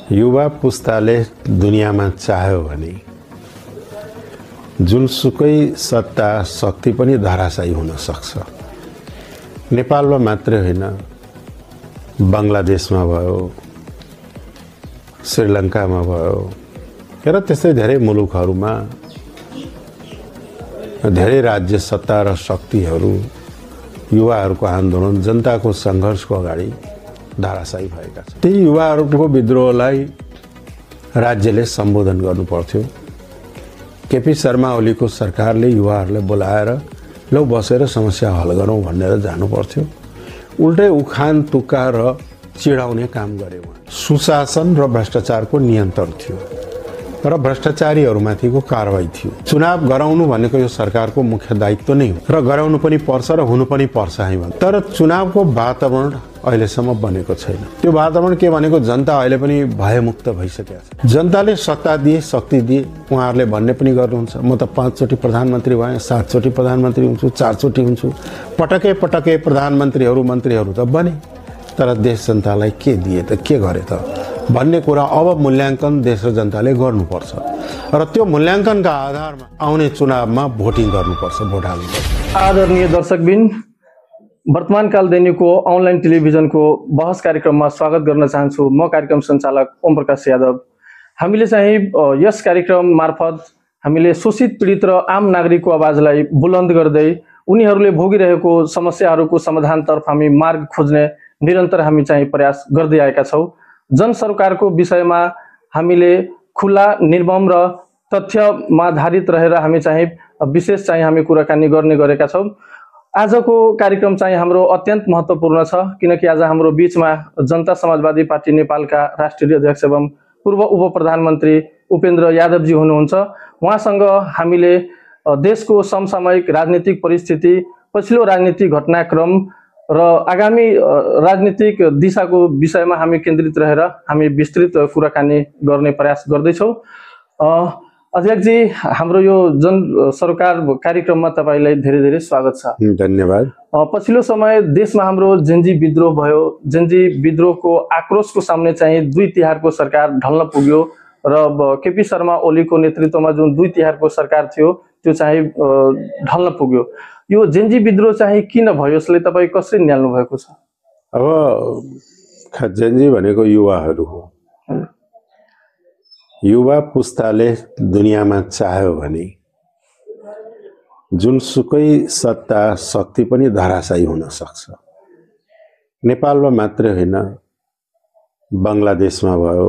युवा पुस्ताले दुनियाँमा चाह्यो भने जुनसुकै सत्ता शक्ति पनि धराशायी हुन सक्छ। नेपालमा मात्रै होइन, बङ्गलादेशमा भयो, श्रीलङ्कामा भयो र त्यस्तै धेरै मुलुकहरूमा धेरै राज्य सत्ता र शक्तिहरू युवाहरूको आन्दोलन, जनताको सङ्घर्षको अगाडि धराशायी भएका छन्। ती युवाहरूको विद्रोहलाई राज्यले सम्बोधन गर्नुपर्थ्यो। केपी शर्मा ओलीको सरकारले युवाहरूलाई बोलाएर लौ बसेर समस्या हल गरौँ भनेर जानुपर्थ्यो। उल्टै उखान तुक्का र चिडाउने काम गरे। सुशासन र भ्रष्टाचारको नियन्त्रण थियो र भ्रष्टाचारीहरूमाथिको कारवाही थियो। चुनाव गराउनु भनेको यो सरकारको मुख्य दायित्व नै हो र गराउनु पनि पर्छ र हुनु पनि पर्छ है। तर चुनावको वातावरण अहिलेसम्म बनेको छैन। त्यो वातावरण के भनेको जनता अहिले पनि भयमुक्त भइसकेको छ। जनताले सत्ता दिए, शक्ति दिए, उहाँहरूले भन्ने पनि गर्नुहुन्छ म त 5 चोटि प्रधानमन्त्री भएँ, 7 चोटि प्रधानमन्त्री हुन्छु, 4 चोटि हुन्छु। पटकै पटकै प्रधानमन्त्रीहरू मन्त्रीहरू त बने, तर देश जनतालाई के दिए त, के गरे त भन्ने कुरा अब मूल्याङ्कन देश र जनताले गर्नुपर्छ र त्यो मूल्याङ्कनका आधारमा आउने चुनावमा भोटिङ गर्नुपर्छ, भोट हाल्नुपर्छ। आदरणीय दर्शकबिन, वर्तमानकाल दैनिकको अनलाइन टेलिभिजनको बहस कार्यक्रममा स्वागत गर्न चाहन्छु। म कार्यक्रम सञ्चालक ओम प्रकाश यादव। हामीले चाहिँ यस कार्यक्रम मार्फत हामीले शोषित, पीडित र आम नागरिकको आवाजलाई बुलन्द गर्दै उनीहरूले भोगिरहेको समस्याहरूको समाधानतर्फ हामी मार्ग खोज्ने निरन्तर हामी चाहिँ प्रयास गर्दै आएका छौँ। जन सरकारको विषयमा हामीले खुला, निर्मम र तथ्यमा आधारित रहेर हामी चाहिँ विशेष चाहिँ हामी कुराकानी गर्ने गरेका छौँ। आजको कार्यक्रम चाहिँ हाम्रो अत्यन्त महत्त्वपूर्ण छ, किनकि आज हाम्रो बीचमा जनता समाजवादी पार्टी नेपालका राष्ट्रिय अध्यक्ष एवं पूर्व उप प्रधानमन्त्री उपेन्द्र यादवजी हुनुहुन्छ। उहाँसँग हामीले देशको समसामयिक राजनीतिक परिस्थिति, पछिल्लो राजनीतिक घटनाक्रम र आगामी राजनीतिक दिशाको विषयमा हामी केन्द्रित रहेर हामी विस्तृत कुराकानी गर्ने प्रयास गर्दैछौँ। अध्यक्षजी, हाम्रो यो जन सरकार कार्यक्रममा तपाईँलाई धेरै धेरै स्वागत छ। धन्यवाद। पछिल्लो समय देशमा हाम्रो जेनजी विद्रोह भयो। जेनजी विद्रोहको आक्रोशको सामने चाहिँ 2 तिहारको सरकार ढल्न पुग्यो र केपी शर्मा ओलीको नेतृत्वमा जुन 2 तिहारको सरकार थियो त्यो चाहिँ ढल्न पुग्यो। यो जेनजी विद्रोह चाहिँ किन भयो, यसले तपाईँ कसरी निहाल्नु भएको छ? अब जेनजी भनेको युवाहरू हो। युवा पुस्ताले दुनियाँमा चाह्यो भने जुनसुकै सत्ता शक्ति पनि धराशायी हुन सक्छ। नेपालमा मात्रै होइन, बङ्गलादेशमा भयो,